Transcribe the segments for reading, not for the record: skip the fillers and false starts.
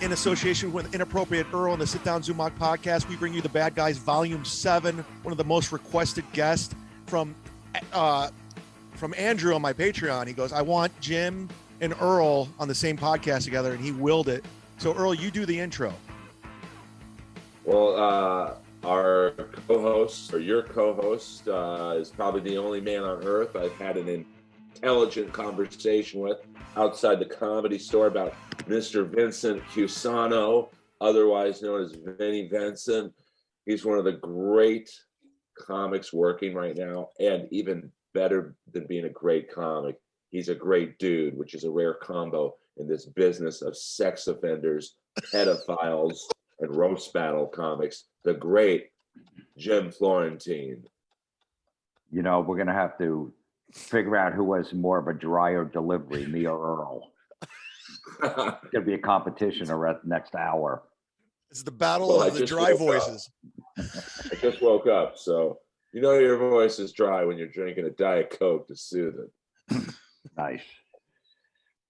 In association with Inappropriate Earl and the Sit Down Zumock podcast, we bring you The Bad Guys Volume 7, one of the most requested guests from Andrew on my Patreon. He goes, I want Jim and Earl on the same podcast together, and he willed it. So, Earl, you do the intro. Well, our co-host, or your co-host, is probably the only man on earth I've had an intelligent conversation with outside the Comedy Store about Mr. Vincent Cusano, otherwise known as Vinnie Vincent. He's one of the great comics working right now, and even better than being a great comic, he's a great dude, which is a rare combo in this business of sex offenders, pedophiles, and roast battle comics. The great Jim Florentine. You know, we're going to have to figure out who has more of a drier delivery, me or Earl. It's going to be a competition around the next hour. It's the battle of the dry voices. I just woke up, so you know your voice is dry when you're drinking a Diet Coke to soothe it. Nice.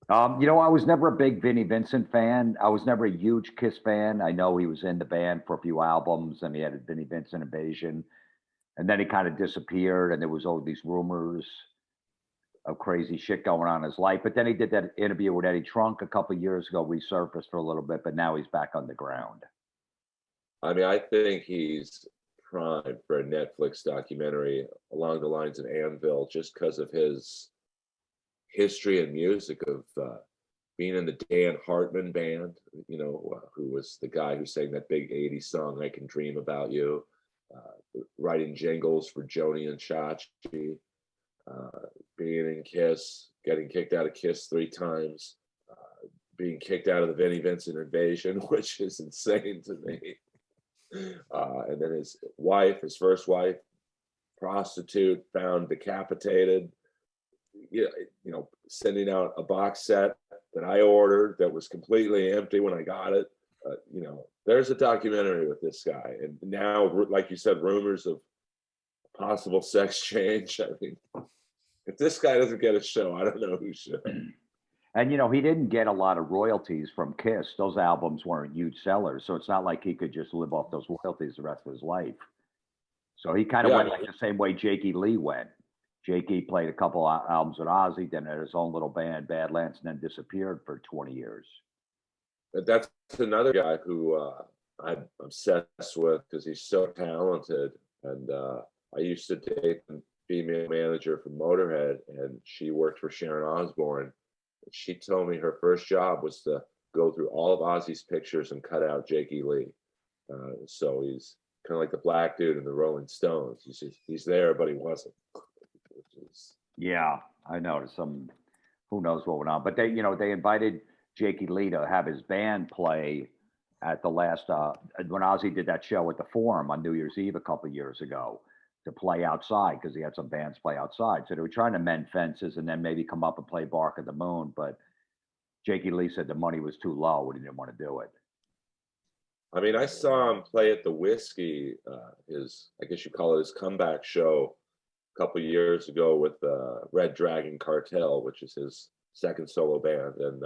You know, I was never a big Vinnie Vincent fan. I was never a huge Kiss fan. I know he was in the band for a few albums, and he had a Vinnie Vincent Invasion. And then he kind of disappeared, and there was all these rumors of crazy shit going on in his life. But then he did that interview with Eddie Trunk a couple of years ago, resurfaced for a little bit, but now he's back on the ground. I mean, I think he's primed for a Netflix documentary along the lines of Anvil, just because of his history and music of being in the Dan Hartman band, you know, who was the guy who sang that big 80s song, I Can Dream About You, writing jingles for Joni and Chachi, being in Kiss, getting kicked out of Kiss 3 times, being kicked out of the Vinnie Vincent Invasion, which is insane to me. And then his wife, his first wife, prostitute, found decapitated. You know, sending out a box set that I ordered that was completely empty when I got it. You know, there's a documentary with this guy, and now, like you said, rumors of possible sex change. I mean, if this guy doesn't get a show, I don't know who should. And, you know, he didn't get a lot of royalties from Kiss. Those albums weren't huge sellers, so it's not like he could just live off those royalties the rest of his life. So he kind of went like the same way Jakey Lee went. Jakey played a couple albums with Ozzy, then had his own little band, Badlands, and then disappeared for 20 years. That's another guy who I'm obsessed with because he's so talented. And I used to date a female manager from Motorhead, and she worked for Sharon Osbourne. She told me her first job was to go through all of Ozzy's pictures and cut out Jakey Lee. So he's kind of like the black dude in the Rolling Stones. He's there, but he wasn't. Yeah, I noticed some. Who knows what went on? But they, you know, they invited Jakey Lee to have his band play at the last when Ozzy did that show at the Forum on New Year's Eve a couple of years ago, to play outside because he had some bands play outside. So they were trying to mend fences and then maybe come up and play Bark of the Moon. But Jakey Lee said the money was too low and he didn't want to do it. I mean, I saw him play at the Whiskey, his, I guess you call it his comeback show, a couple of years ago with Red Dragon Cartel, which is his second solo band. And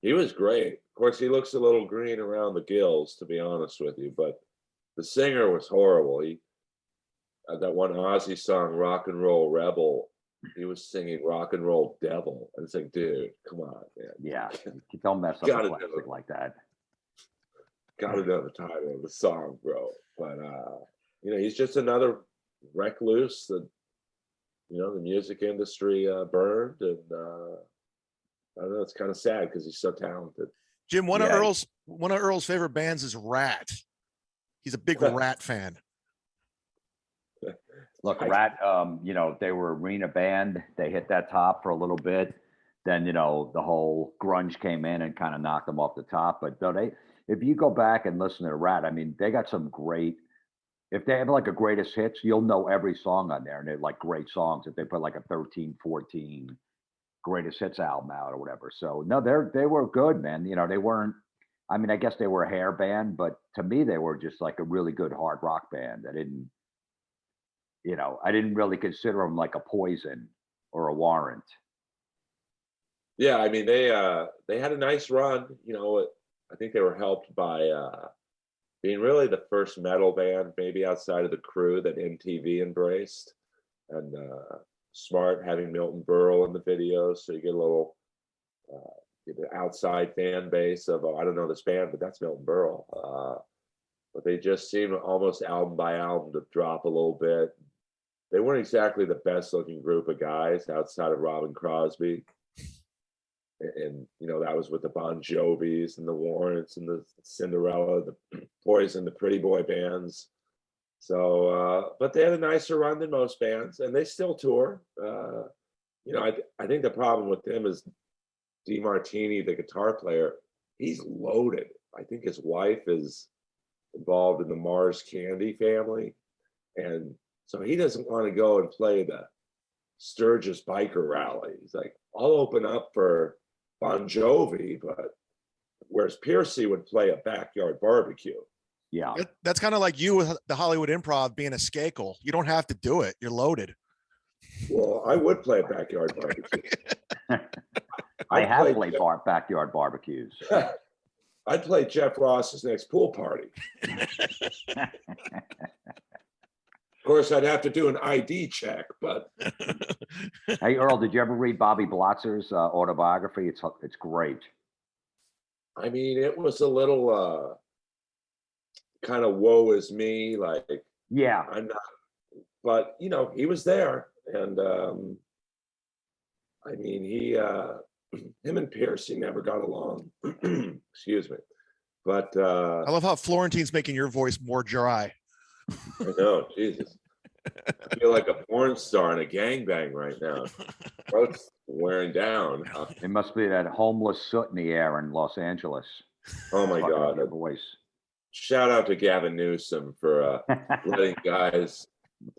he was great. Of course, he looks a little green around the gills, to be honest with you, but the singer was horrible. He that one Ozzy song, Rock and Roll Rebel, he was singing Rock and Roll Devil. And it's like, dude, come on, man. Yeah, don't mess up a classic like that. Gotta know the title of the song, bro. But, you know, he's just another recluse that, you know, the music industry burned. And I don't know, it's kind of sad because he's so talented. Jim, one of Earl's favorite bands is Ratt. He's a big Ratt fan. Look, Ratt, you know, they were arena band. They hit that top for a little bit. Then, you know, the whole grunge came in and kind of knocked them off the top. But though if you go back and listen to Ratt, I mean, they got some great, if they have like a greatest hits, you'll know every song on there. And they're like great songs. If they put like a 13, 14 greatest hits album out or whatever. So no, they were good, man. You know, they weren't. I mean, I guess they were a hair band, but to me, they were just like a really good hard rock band. I didn't really consider them like a Poison or a Warrant. Yeah, I mean they had a nice run. I think they were helped by being really the first metal band, maybe outside of the Crew, that MTV embraced, and Smart having Milton Berle in the videos, so you get a little the outside fan base of, I don't know this band, but that's Milton Berle. But they just seemed almost album by album to drop a little bit. They weren't exactly the best looking group of guys outside of Robin Crosby. And that was with the Bon Jovis and the Warrants and the Cinderella, the Poison, the Pretty Boy bands. So, but they had a nicer run than most bands, and they still tour. I think the problem with them is DeMartini, the guitar player. He's loaded. I think his wife is involved in the Mars Candy family, and so he doesn't want to go and play the Sturgis biker rally. He's like, I'll open up for Bon Jovi, but whereas Piercy would play a backyard barbecue. Yeah. That's kind of like you with the Hollywood Improv being a Skakel. You don't have to do it. You're loaded. Well, I would play a backyard barbecue. I have played backyard barbecues. I'd play Jeff Ross's next pool party. Of course, I'd have to do an ID check, but. Hey, Earl, did you ever read Bobby Blotzer's autobiography? It's great. I mean, it was a little kind of woe is me, like, yeah, I'm not, but he was there, and I mean, him and Piercy never got along. Excuse me, but I love how Florentine's making your voice more dry. I know, Jesus. I feel like a porn star in a gangbang right now. Throat's wearing down. It must be that homeless soot in the air in Los Angeles. Oh my God. Your voice. Shout out to Gavin Newsom for letting guys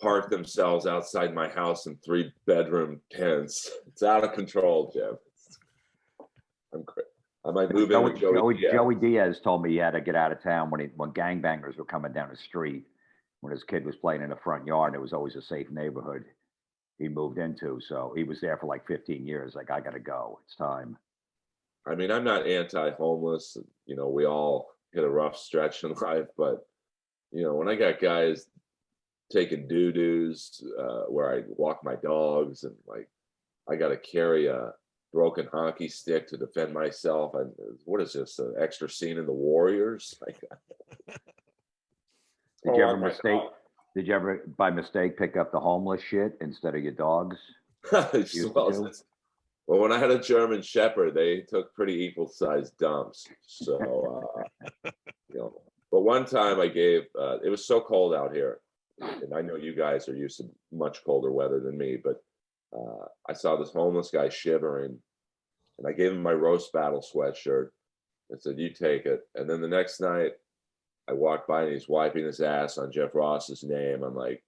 park themselves outside my house in 3-bedroom tents. It's out of control, Jeff. I'm crazy. I might move in with Joey Diaz. Joey Diaz told me he had to get out of town when gangbangers were coming down the street. When his kid was playing in the front yard, it was always a safe neighborhood he moved into. So he was there for like 15 years. Like, I got to go. It's time. I mean, I'm not anti-homeless. We all hit a rough stretch in life. But, when I got guys taking doo-doos where I walk my dogs, and like I got to carry a broken hockey stick to defend myself. What is this, an extra scene in The Warriors? Like, Did you ever by mistake pick up the homeless shit instead of your dogs? Well, when I had a German Shepherd, they took pretty equal-sized dumps. So, but one time I gave, it was so cold out here, and I know you guys are used to much colder weather than me, but I saw this homeless guy shivering, and I gave him my roast battle sweatshirt and said, you take it. And then the next night, I walked by and he's wiping his ass on Jeff Ross's name. I'm like,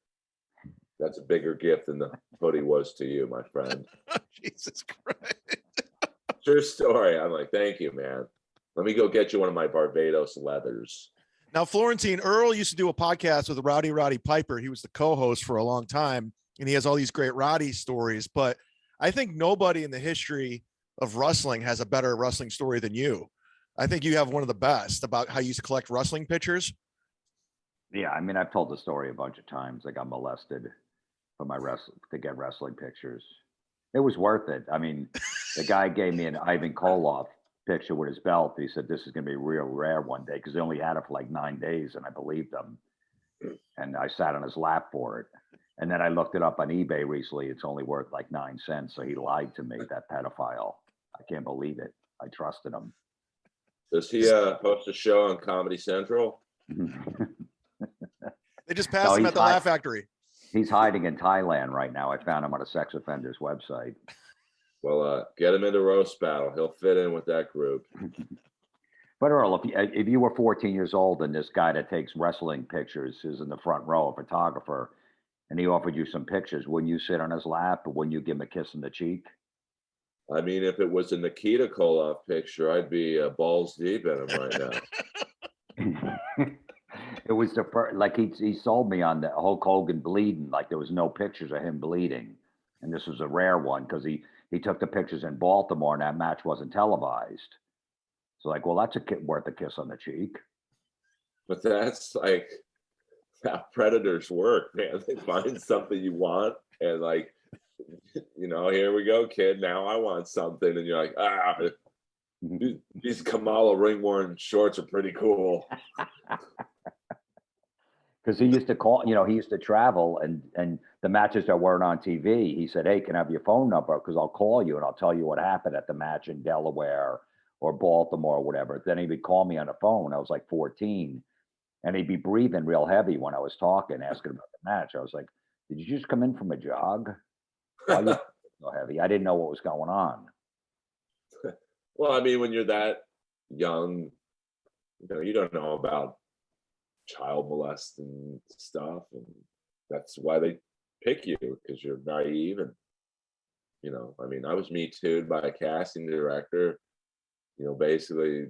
that's a bigger gift than the hoodie was to you, my friend. Jesus Christ. True story. I'm like, thank you, man. Let me go get you one of my Barbados leathers. Now, Florentine, Earl used to do a podcast with Roddy Piper. He was the co-host for a long time, and he has all these great Roddy stories. But I think nobody in the history of wrestling has a better wrestling story than you. I think you have one of the best about how you used to collect wrestling pictures. Yeah, I mean, I've told the story a bunch of times. I got molested for to get wrestling pictures. It was worth it. I mean, the guy gave me an Ivan Koloff picture with his belt. He said, this is going to be real rare one day, because he only had it for like 9 days, and I believed him. And I sat on his lap for it. And then I looked it up on eBay recently. It's only worth like 9 cents. So he lied to me, that pedophile. I can't believe it. I trusted him. Does he host a show on Comedy Central? They just passed him at the Laugh Factory. He's hiding in Thailand right now. I found him on a sex offender's website. Well, get him into roast battle. He'll fit in with that group. But Earl, if you were 14 years old and this guy that takes wrestling pictures is in the front row, a photographer, and he offered you some pictures, wouldn't you sit on his lap, or wouldn't you give him a kiss on the cheek? I mean, if it was a Nikita Koloff picture, I'd be balls deep in him right now. It was the first, like he sold me on the Hulk Hogan bleeding, like there was no pictures of him bleeding, and this was a rare one because he took the pictures in Baltimore and that match wasn't televised. So like, well, that's worth a kiss on the cheek. But that's like how predators work, man. They find something you want and like, you know, here we go, kid. Now I want something, and you're like, these Kamala ring-worn shorts are pretty cool. Because he used to call, you know, he used to travel and the matches that weren't on TV, he said, hey, can I have your phone number? Because I'll call you and I'll tell you what happened at the match in Delaware or Baltimore or whatever. Then he would call me on the phone. I was like 14. And he'd be breathing real heavy when I was talking, asking about the match. I was like, did you just come in from a jog? Why are you so heavy? I didn't know what was going on. Well, I mean, when you're that young, you know, you don't know about child molesting stuff, and that's why they pick you, because you're naive. And you know, I mean, I was Me Too'd by a casting director, you know, basically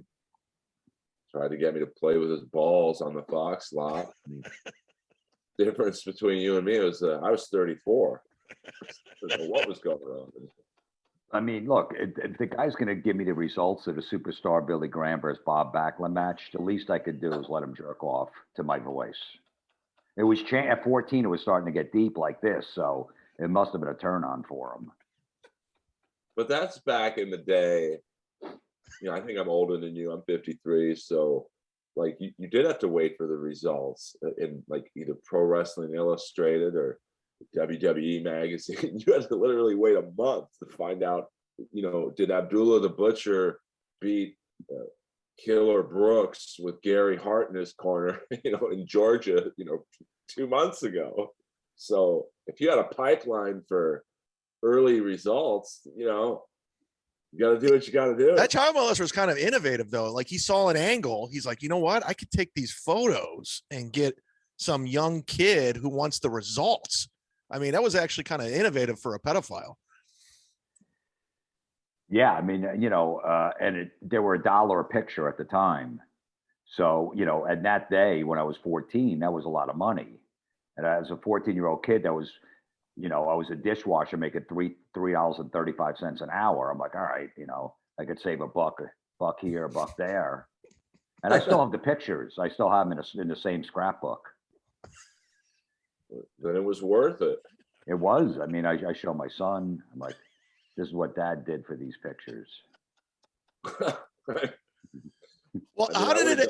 tried to get me to play with his balls on the Fox lot. Difference between you and me was I was 34. I don't know what was going on. I mean, look, if the guy's going to give me the results of the superstar Billy Graham versus Bob Backlund match, the least I could do is let him jerk off to my voice. It was at 14, it was starting to get deep like this, so it must have been a turn on for him. But that's back in the day. You know, I think I'm older than you. I'm 53, so like you did have to wait for the results in like either Pro Wrestling Illustrated or WWE magazine. You had to literally wait a month to find out, you know, did Abdullah the Butcher beat Killer Brooks with Gary Hart in his corner, you know, in Georgia, you know, 2 months ago. So if you had a pipeline for early results, you know, you got to do what you got to do. That child molester was kind of innovative, though. Like he saw an angle. He's like, you know what? I could take these photos and get some young kid who wants the results. I mean, that was actually kind of innovative for a pedophile. Yeah, I mean, you know, and there were $1 a picture at the time. So, you know, and that day when I was 14, that was a lot of money. And as a 14-year-old kid, that was, you know, I was a dishwasher making $3.35 an hour. I'm like, all right, you know, I could save a buck here, a buck there. And I still have the pictures. I still have them in the same scrapbook. Then it was worth it. It was. I mean, I show my son. I'm like, this is what Dad did for these pictures. Well, how did it?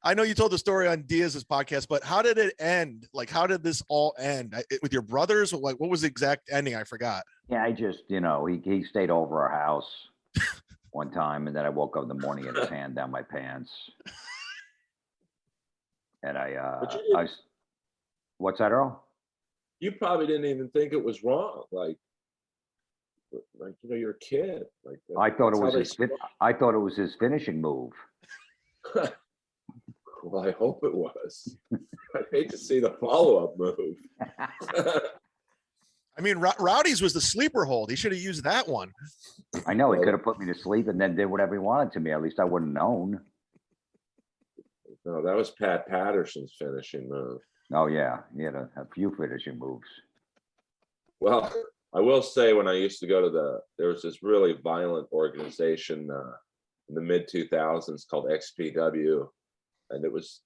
I know you told the story on Diaz's podcast, but how did it end? Like, how did this all end with your brothers? Like, what was the exact ending? I forgot. Yeah, I just, you know, he stayed over our house one time, and then I woke up in the morning and his hand down my pants. And what's that, Earl? You probably didn't even think it was wrong. Like you know, you're a kid. Like I thought it was his finishing move. Well, I hope it was. I hate to see the follow-up move. I mean, Rowdy's was the sleeper hold. He should have used that one. I know. He could have put me to sleep and then did whatever he wanted to me. At least I wouldn't have known. No, that was Pat Patterson's finishing move. Oh, yeah. He had a few finishing moves. Well, I will say when I used to go to there was this really violent organization in the mid-2000s called XPW. And it was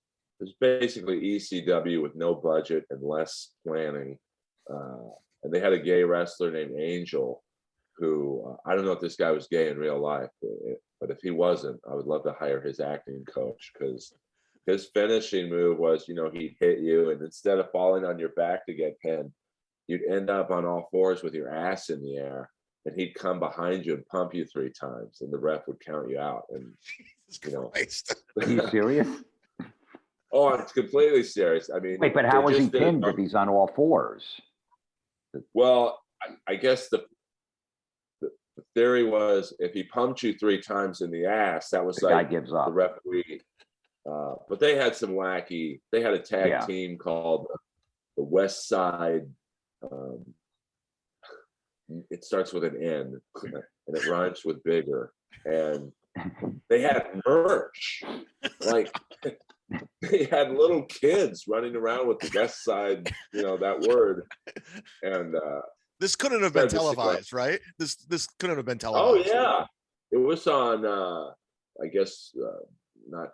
basically ECW with no budget and less planning. And they had a gay wrestler named Angel, who I don't know if this guy was gay in real life, but if he wasn't, I would love to hire his acting coach, because his finishing move was, you know, he'd hit you, and instead of falling on your back to get pinned, you'd end up on all fours with your ass in the air, and he'd come behind you and pump you 3 times, and the ref would count you out. And you know, are you serious? Oh, it's completely serious. I mean, wait, but how was he pinned if he's on all fours? Well, I guess the theory was if he pumped you 3 times in the ass, that was the like guy gives up. The referee. But they had some wacky. They had a tag team called the West Side. It starts with an N. and it rhymes with bigger. And they had merch, like they had little kids running around with the West Side, that word. And this couldn't have been televised, right? This couldn't have been televised. Oh yeah, it was on. I guess not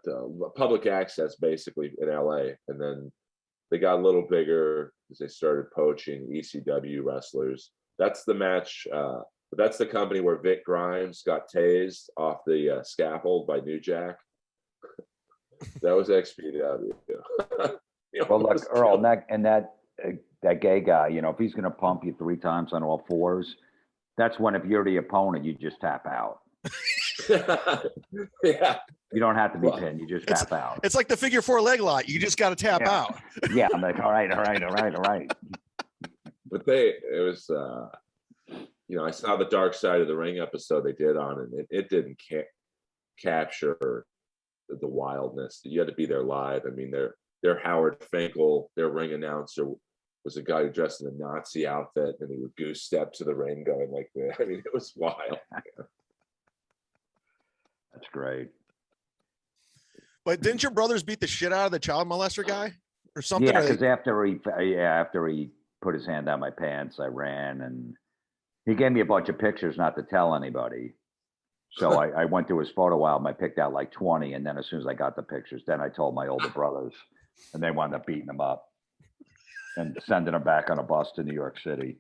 public access, basically in LA, and then they got a little bigger because they started poaching ECW wrestlers. That's the match. That's the company where Vic Grimes got tased off the scaffold by New Jack. That was XPW. Well, look, Earl, that gay guy, if he's going to pump you 3 times on all fours, that's when, if you're the opponent, you just tap out. Yeah. You don't have to be pinned. You just tap out. It's like the figure 4 leg lock. You just got to tap out. Yeah, I'm like, all right. But it was, I saw the Dark Side of the Ring episode they did on it. It didn't capture the wildness. You had to be there live. I mean, their Howard Finkel, their ring announcer, was a guy who dressed in a Nazi outfit, and he would goose step to the ring going like that. I mean, it was wild. That's great. But didn't your brothers beat the shit out of the child molester guy or something? Yeah, because after he put his hand down my pants, I ran, and he gave me a bunch of pictures not to tell anybody. So I went through his photo album. I picked out like 20, and then as soon as I got the pictures, then I told my older brothers, and they wound up beating him up and sending him back on a bus to New York City.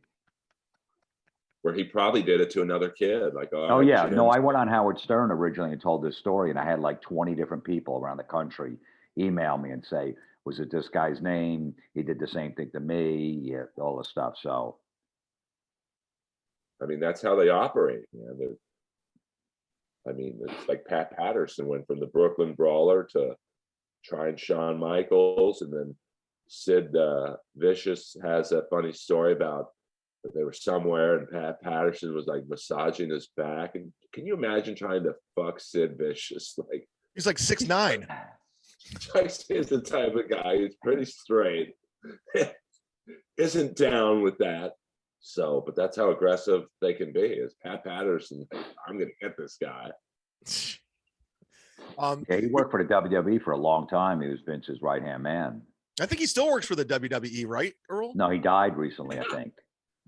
Where he probably did it to another kid. Like, oh yeah, no, I went on Howard Stern originally and told this story, and I had like 20 different people around the country email me and say, was it this guy's name? He did the same thing to me. Yeah, all the stuff. So, I mean, that's how they operate, man. It's like Pat Patterson went from the Brooklyn Brawler to trying Shawn Michaels, and then Sid Vicious has that funny story about that they were somewhere and Pat Patterson was like massaging his back. And can you imagine trying to fuck Sid Vicious? Like, he's like 6'9". He's the type of guy who's pretty straight, isn't down with that. So, but that's how aggressive they can be. Is Pat Patterson? I'm going to get this guy. Yeah, he worked for the WWE for a long time. He was Vince's right-hand man. I think he still works for the WWE, right, Earl? No, he died recently, I think.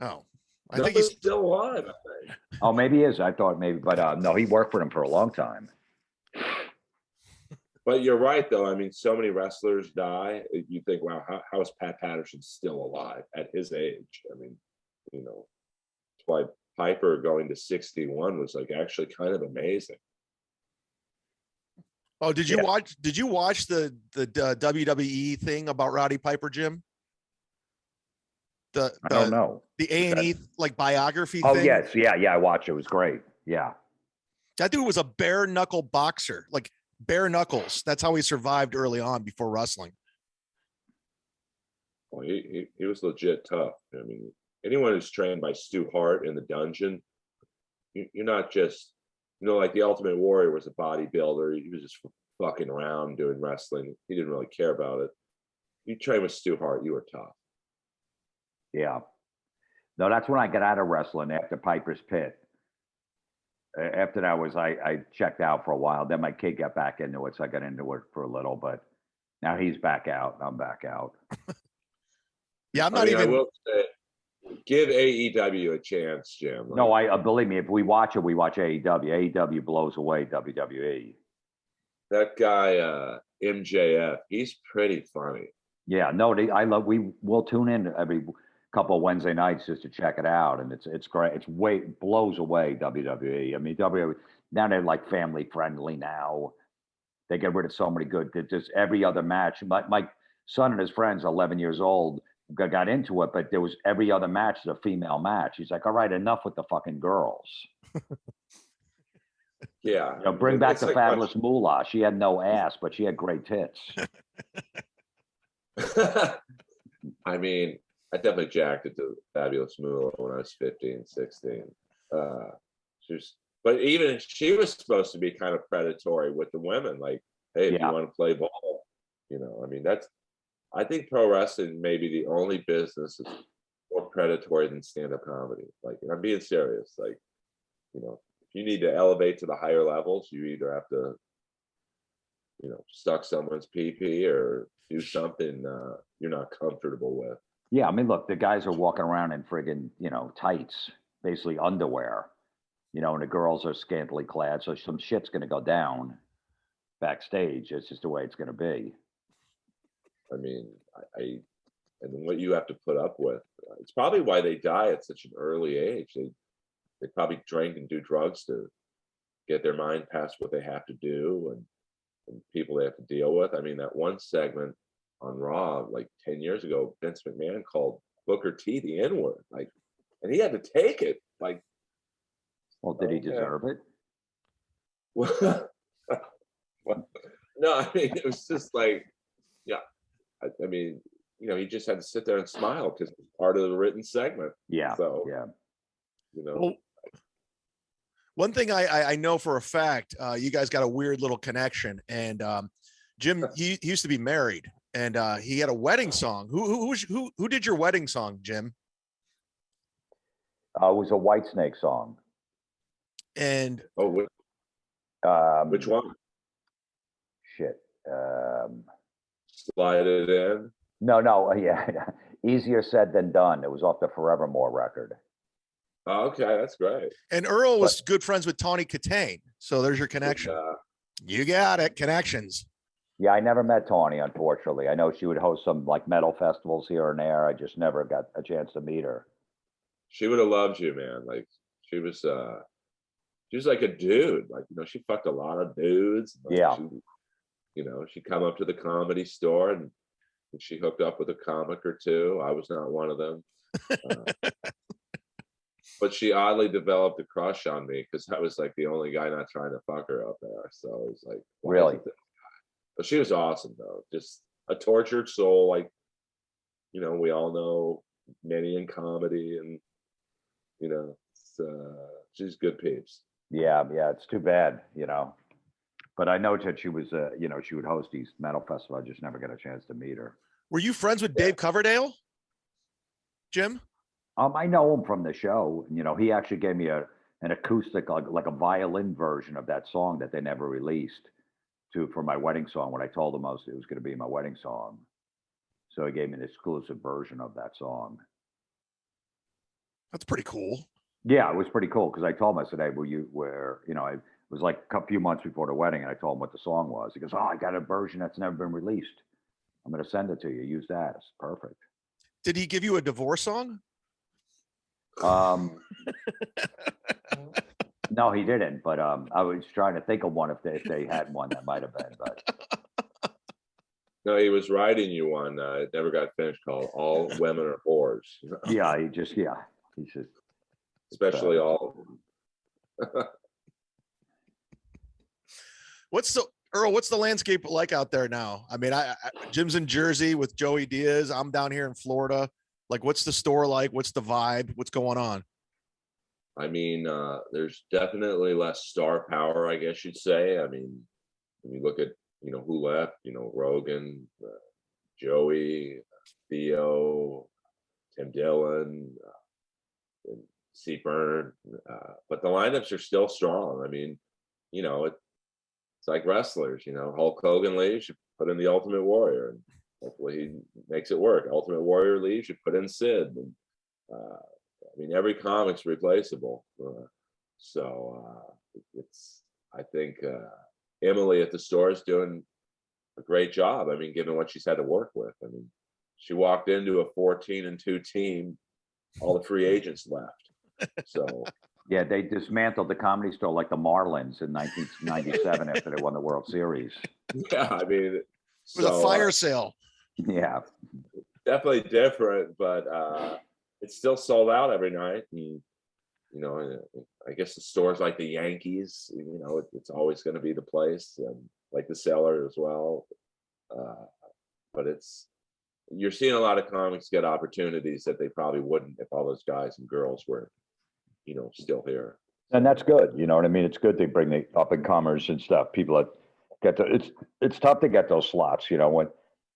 Oh, I think he's still alive. I think. Oh, maybe he is. I thought maybe, but no, he worked for them for a long time. But you're right, though. I mean, so many wrestlers die. You think, wow, how is Pat Patterson still alive at his age? I mean, that's why Piper going to 61 was like actually kind of amazing. Oh, did you watch? Did you watch the WWE thing about Roddy Piper, Jim? I don't know. The A&E like biography thing. Oh yes, yeah, I watched it. It was great. Yeah, that dude was a bare knuckle boxer, like bare knuckles. That's how he survived early on before wrestling. Well, he was legit tough. I mean, anyone who's trained by Stu Hart in the dungeon, you're not just, like the Ultimate Warrior was a bodybuilder. He was just fucking around doing wrestling. He didn't really care about it. You train with Stu Hart, you were tough. Yeah. No, that's when I got out of wrestling after Piper's Pit. After that I checked out for a while. Then my kid got back into it, so I got into it for a little, but now he's back out. I'm back out. Yeah, I'm not even. I will say, give AEW a chance, Jim. Like, no, I believe me. If we watch it, we watch AEW. AEW blows away WWE. That guy MJF, he's pretty funny. Yeah, no, we'll tune in every couple of Wednesday nights just to check it out, and it's great. It blows away WWE. I mean, WWE now they're like family friendly now. They get rid of so many good. Just every other match. My son and his friends, 11 years old, got into it, but there was every other match is a female match. He's like, all right, enough with the fucking girls. Yeah, bring back the fabulous Moolah. She had no ass, but she had great tits. I mean, I definitely jacked it to Fabulous Moolah when I was 15, 16. But even she was supposed to be kind of predatory with the women. Like, hey, if you want to play ball, I mean, I think pro wrestling may be the only business that's more predatory than stand-up comedy. Like, and I'm being serious. Like, you need to elevate to the higher levels, you either have to, suck someone's pee-pee or do something you're not comfortable with. Yeah, I mean, look, the guys are walking around in friggin', tights, basically underwear, and the girls are scantily clad, so some shit's gonna go down backstage. It's just the way it's gonna be. I mean, and what you have to put up with. It's probably why they die at such an early age. They probably drink and do drugs to get their mind past what they have to do and people they have to deal with. I mean, that one segment on Raw, like 10 years ago, Vince McMahon called Booker T the N-word, and he had to take it. Well, did he deserve it? Well, no, I mean, it was just yeah. I mean, he just had to sit there and smile because it's part of the written segment. Yeah. So, yeah. Well, one thing I know for a fact, you guys got a weird little connection, and Jim, he used to be married, and he had a wedding song. Who did your wedding song, Jim? It was a Whitesnake song. And which one? Shit. Slide It In. No, yeah, Easier Said Than Done. It was off the Forevermore record. Oh, okay, that's great. And Earl was good friends with Tawny Katane, so there's your connection. You got it, connections. Yeah, I never met Tawny, unfortunately. I know she would host some metal festivals here and there. I just never got a chance to meet her. She would have loved you, man. She was like a dude. She fucked a lot of dudes. Yeah. She'd come up to the Comedy Store and she hooked up with a comic or two. I was not one of them. But she oddly developed a crush on me because I was the only guy not trying to fuck her up there. So it was really? But she was awesome though. Just a tortured soul. We all know many in comedy and, she's good peeps. Yeah. It's too bad, but I know that she was, she would host these metal festivals. I just never got a chance to meet her. Were you friends with Dave Coverdale, Jim? I know him from the show. He actually gave me an acoustic, like a violin version of that song that they never released for my wedding song. When I told him it was going to be my wedding song, so he gave me an exclusive version of that song. That's pretty cool. Yeah, it was pretty cool because I told him, I said, "Hey, it was like a few months before the wedding, and I told him what the song was. He goes, "Oh, I got a version that's never been released. I'm going to send it to you. Use that. It's perfect." Did he give you a divorce song? No, he didn't. But I was trying to think of one if they had one that might have been. But no, he was writing you one. It never got finished. Called "All Women Are Whores." Yeah, he's just especially all. What's the landscape like out there now? I mean, Jim's in Jersey with Joey Diaz. I'm down here in Florida. What's the store like? What's the vibe? What's going on? I mean, there's definitely less star power, I guess you'd say. I mean, when you look at, who left, Rogan, Joey, Theo, Tim Dillon, and Seaburn. But the lineups are still strong. I mean, it's like wrestlers, Hulk Hogan leaves, you put in the Ultimate Warrior, and hopefully he makes it work. Ultimate Warrior leaves, you put in Sid. And, I mean, every comic's replaceable. I think Emily at the store is doing a great job. I mean, given what she's had to work with. I mean, she walked into a 14-2 team, all the free agents left. So yeah, they dismantled the Comedy Store like the Marlins in 1997 after they won the World Series. Yeah, I mean, it was a fire sale. Yeah, definitely different, but it's still sold out every night. And, I guess the stores like the Yankees, it's always going to be the place, and like the Cellar as well. But you're seeing a lot of comics get opportunities that they probably wouldn't if all those guys and girls were, still here. And that's good. You know what I mean? It's good they bring the up and comers and stuff. People that it's tough to get those slots. When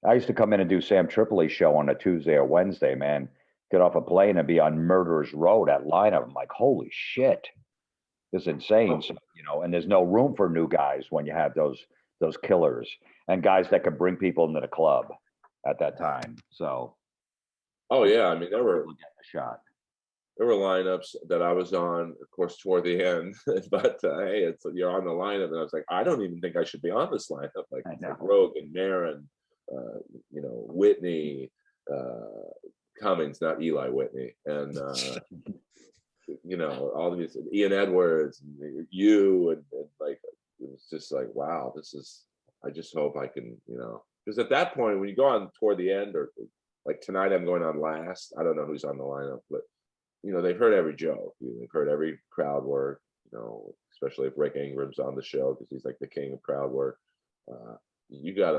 I used to come in and do Sam Tripoli's show on a Tuesday or Wednesday, man, get off a plane and be on Murderers Row, that lineup. I'm like, holy shit. is insane. So, and there's no room for new guys when you have those killers and guys that could bring people into the club at that time. So, oh yeah, I mean there were getting a shot. There were lineups that I was on, of course, toward the end. But hey, you're on the lineup, and I was like, I don't even think I should be on this lineup. Like Rogan, Marin, Whitney, Cummings, not Eli Whitney, and all these Ian Edwards, and you, and like it was just like, wow, this is. I just hope I can, because at that point when you go on toward the end, or like tonight I'm going on last. I don't know who's on the lineup, but. They've heard every joke. They've heard every crowd work, especially if Rick Ingram's on the show because he's like the king of crowd work. You got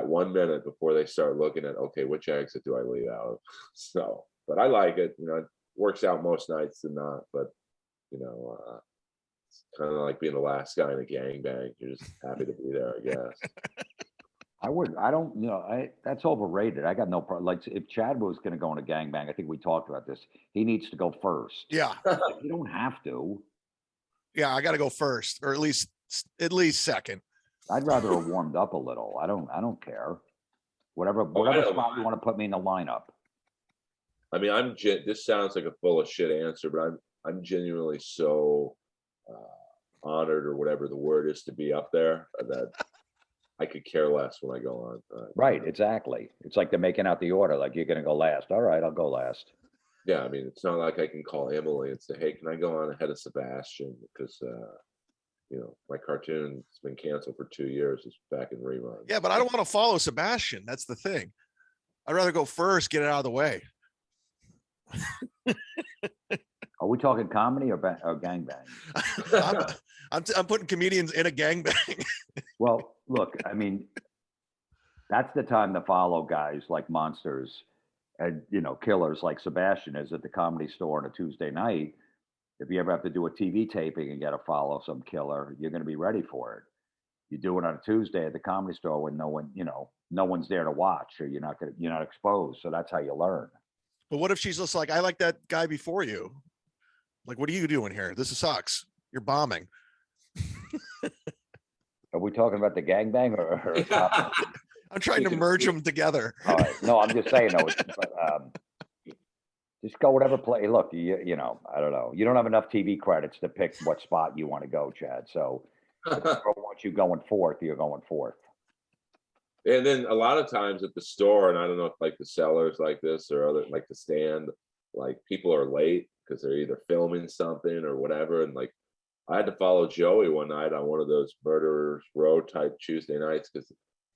1 minute before they start looking at, okay, which exit do I leave out of? So, but I like it. It works out most nights than not. But, it's kind of like being the last guy in a gangbang. You're just happy to be there, I guess. That's overrated. I got no problem. Like if Chad was going to go in a gangbang, I think we talked about this. He needs to go first. Yeah. You don't have to. Yeah, I got to go first, or at least second. I'd rather have warmed up a little. I don't care. Whatever spot you want to put me in the lineup. I mean, this sounds like a full of shit answer, but I'm genuinely so honored, or whatever the word is, to be up there that I could care less when I go on. Right, exactly. It's like they're making out the order, like you're going to go last. All right, I'll go last. Yeah, I mean, it's not like I can call Emily and say, hey, can I go on ahead of Sebastian? Because, my cartoon's been canceled for 2 years. It's back in rerun. Yeah, but I don't want to follow Sebastian. That's the thing. I'd rather go first, get it out of the way. Are we talking comedy or gangbang? I'm putting comedians in a gangbang. Well, look, I mean, that's the time to follow guys like monsters and, killers like Sebastian is at the Comedy Store on a Tuesday night. If you ever have to do a TV taping and got to follow some killer, you're going to be ready for it. You do it on a Tuesday at the Comedy Store when no one's there to watch, or you're not exposed. So that's how you learn. But what if she's just like, I like that guy before you? Like, what are you doing here? This sucks. You're bombing. Are we talking about the gangbang or I'm trying to merge them together. All right. No, I'm just saying, just go whatever play. Look, I don't know. You don't have enough TV credits to pick what spot you want to go, Chad. So if the girl wants you going fourth, you're going fourth. And then a lot of times at the store, and I don't know if like the sellers like this or other like the stand, like people are late because they're either filming something or whatever. And like I had to follow Joey one night on one of those Murderers Row type Tuesday nights because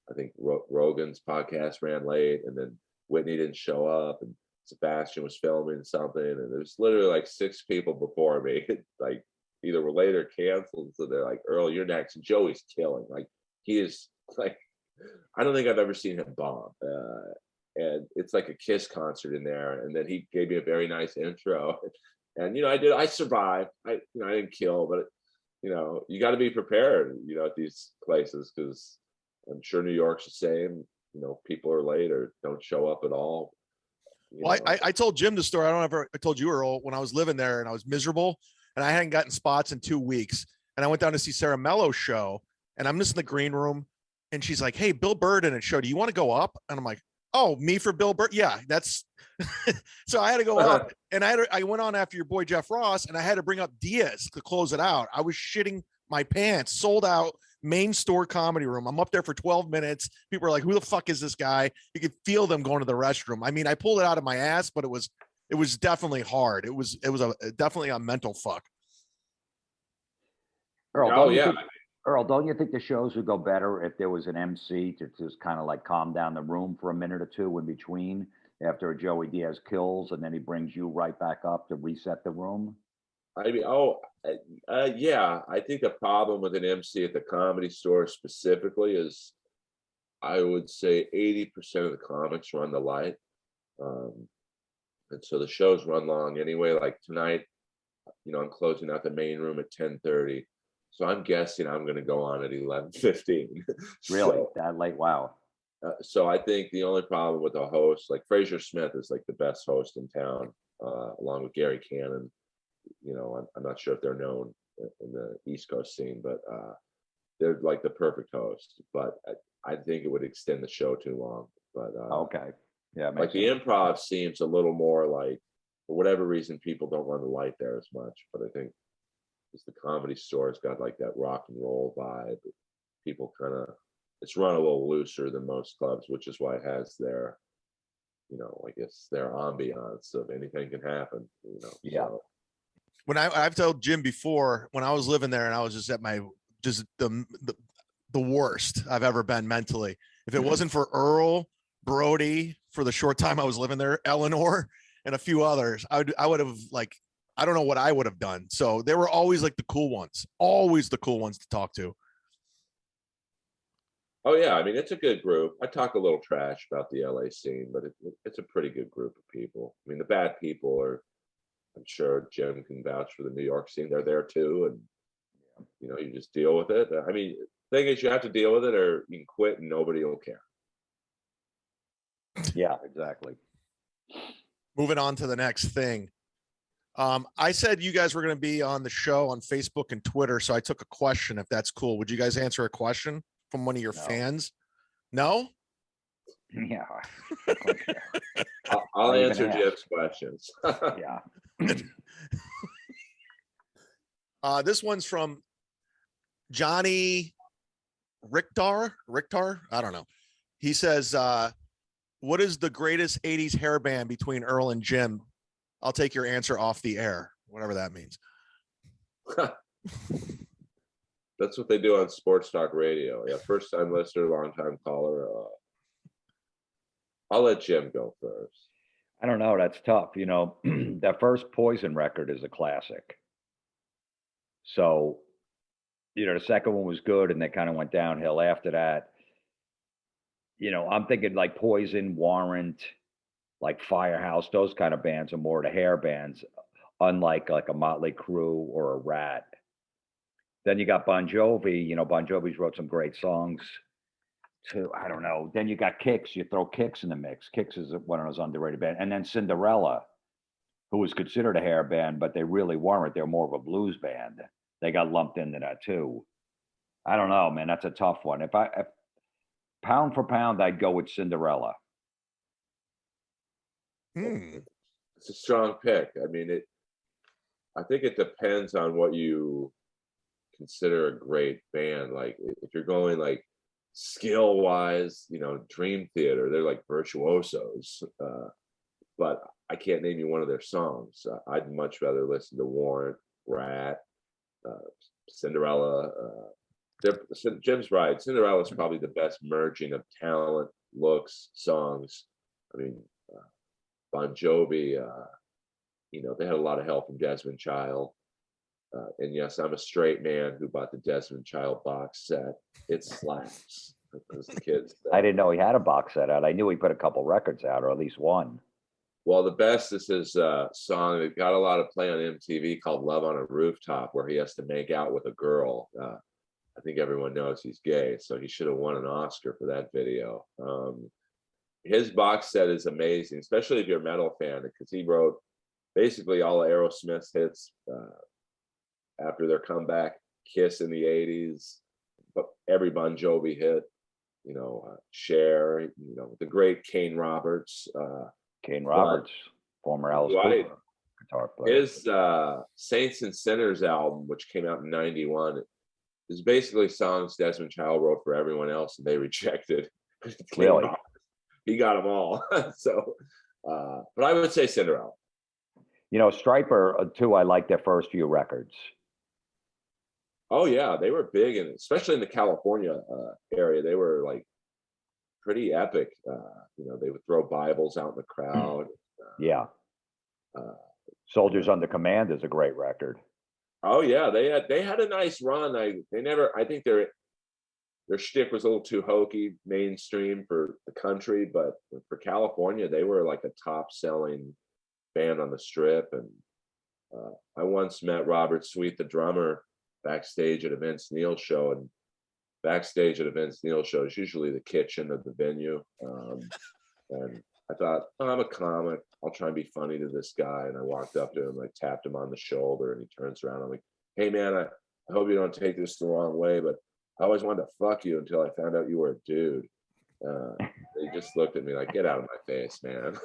I think Rogan's podcast ran late, and then Whitney didn't show up, and Sebastian was filming something, and there's literally like 6 people before me, like either were late or canceled. So they're like, Earl, you're next. And Joey's killing. Like he is like, I don't think I've ever seen him bomb. And it's like a Kiss concert in there. And then he gave me a very nice intro. And, I survived. I didn't kill, but, you got to be prepared, at these places, because I'm sure New York's the same. People are late or don't show up at all. Well, I told Jim the story. I told you, Earl, when I was living there and I was miserable and I hadn't gotten spots in 2 weeks. And I went down to see Sarah Mello's show, and I'm just in the green room. And she's like, hey, Bill Burr didn't show. Do you want to go up? And I'm like, oh, me for Bill Burr? Yeah, that's so I had to go up. And I went on after your boy Jeff Ross, and I had to bring up Diaz to close it out. I was shitting my pants, sold out main store comedy room. I'm up there for 12 minutes. People are like, who the fuck is this guy? You could feel them going to the restroom. I mean, I pulled it out of my ass, but it was definitely hard. It was definitely a mental fuck. Earl, Earl, don't you think the shows would go better if there was an MC to just kind of like calm down the room for a minute or two in between after a Joey Diaz kills, and then he brings you right back up to reset the room? I mean, yeah. I think the problem with an MC at the Comedy Store specifically is, I would say 80% of the comics run the light, and so the shows run long anyway. Like tonight, I'm closing out the main room at 10:30. So I'm guessing I'm going to go on at 11:15. Really? That late? Wow. So I think the only problem with a host, like Fraser Smith is like the best host in town, along with Gary Cannon. I'm not sure if they're known in the East Coast scene, but they're like the perfect host. But I think it would extend the show too long. But Okay. Yeah. like the improv seems a little more like, for whatever reason, people don't run the light there as much. But I think it's the Comedy Store's got like that rock and roll vibe. People kind of, it's run a little looser than most clubs, which is why it has their, I guess their ambiance of anything can happen. Yeah. So. When I've told Jim before, when I was living there and I was just at the worst I've ever been mentally. If it wasn't for Earl, Brody, for the short time I was living there, Eleanor, and a few others, I would have, like, I don't know what I would have done. So they were always like the cool ones, always the cool ones to talk to. Oh yeah, I mean it's a good group. I talk a little trash about the LA scene, but it's a pretty good group of people. I mean, the bad people are, I'm sure Jim can vouch for the New York scene. They're there too, and you just deal with it. I mean, thing is, you have to deal with it, or you can quit, and nobody will care. Yeah, exactly. Moving on to the next thing. I said you guys were going to be on the show on Facebook and Twitter, so I took a question. If that's cool, would you guys answer a question from one of your fans? No. Yeah. I'll answer Jeff's questions. Yeah. This one's from Johnny Richter. I don't know. He says, what is the greatest 80s hair band between Earl and Jim? I'll take your answer off the air, whatever that means. That's what they do on sports talk radio. Yeah, first time listener, long time caller. I'll let Jim go first. I don't know. That's tough. That first Poison record is a classic. So, the second one was good and they kind of went downhill after that. I'm thinking like Poison, Warrant, like Firehouse, those kind of bands are more the hair bands, unlike like a Motley Crue or a Ratt. Then you got Bon Jovi. Bon Jovi's wrote some great songs too. I don't know. Then you got Kix. You throw Kix in the mix. Kix is one of those underrated bands. And then Cinderella, who was considered a hair band, but they really weren't. They're more of a blues band. They got lumped into that too. I don't know, man. That's a tough one. If pound for pound, I'd go with Cinderella. It's a strong pick. I mean, I think it depends on what you consider a great band. Like if you're going like skill wise, Dream Theater, they're like virtuosos. But I can't name you one of their songs. I'd much rather listen to Warrant, Ratt, Cinderella. Jim's right. Cinderella is probably the best merging of talent, looks, songs. I mean, Bon Jovi, they had a lot of help from Desmond Child. And yes, I'm a straight man who bought the Desmond Child box set. It slaps, as the kids say. I didn't know he had a box set out. I knew he put a couple records out, or at least one. Well, the best is his song that got a lot of play on MTV called Love on a Rooftop, where he has to make out with a girl. I think everyone knows he's gay, so he should have won an Oscar for that video. His box set is amazing, especially if you're a metal fan, because he wrote basically all of Aerosmith's hits after their comeback, Kiss in the 80s, but every Bon Jovi hit, Cher, the great Kane Roberts. Former Alice Cooper guitar player. His Saints and Sinners album, which came out in '91, is basically songs Desmond Child wrote for everyone else and they rejected. Really? He got them all. So, but I would say Cinderella. Stryper too. I like their first few records. Oh yeah, they were big, and especially in the California area, they were like pretty epic. They would throw Bibles out in the crowd. Yeah. Soldiers Under Command is a great record. Oh yeah, they had a nice run. I think their shtick was a little too hokey, mainstream for the country, but for California, they were like a top selling band on the Strip. And I once met Robert Sweet, the drummer, backstage at a Vince Neil show, and backstage at a Vince Neil show is usually the kitchen of the venue. And I thought, oh, I'm a comic. I'll try and be funny to this guy. And I walked up to him, I tapped him on the shoulder, and he turns around. I'm like, hey, man, I hope you don't take this the wrong way, but I always wanted to fuck you until I found out you were a dude. They just looked at me like, get out of my face, man.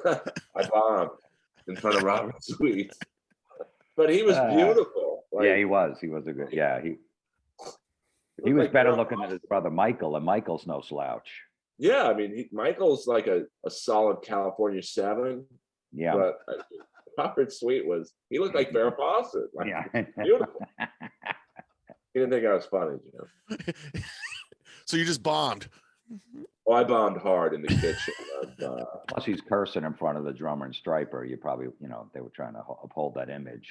I bombed in front of Robert Sweet. But he was beautiful. Like, yeah, he was. He was a good, yeah. He was like better looking than his brother Michael, and Michael's no slouch. Yeah, I mean, Michael's like a solid California 7. Yeah. But Robert Sweet he looked like Farrah Fawcett. Like, yeah. Beautiful. He didn't think I was funny, So you just bombed. Well, I bombed hard in the kitchen. Plus, he's cursing in front of the drummer and Stryper. You probably, they were trying to uphold that image.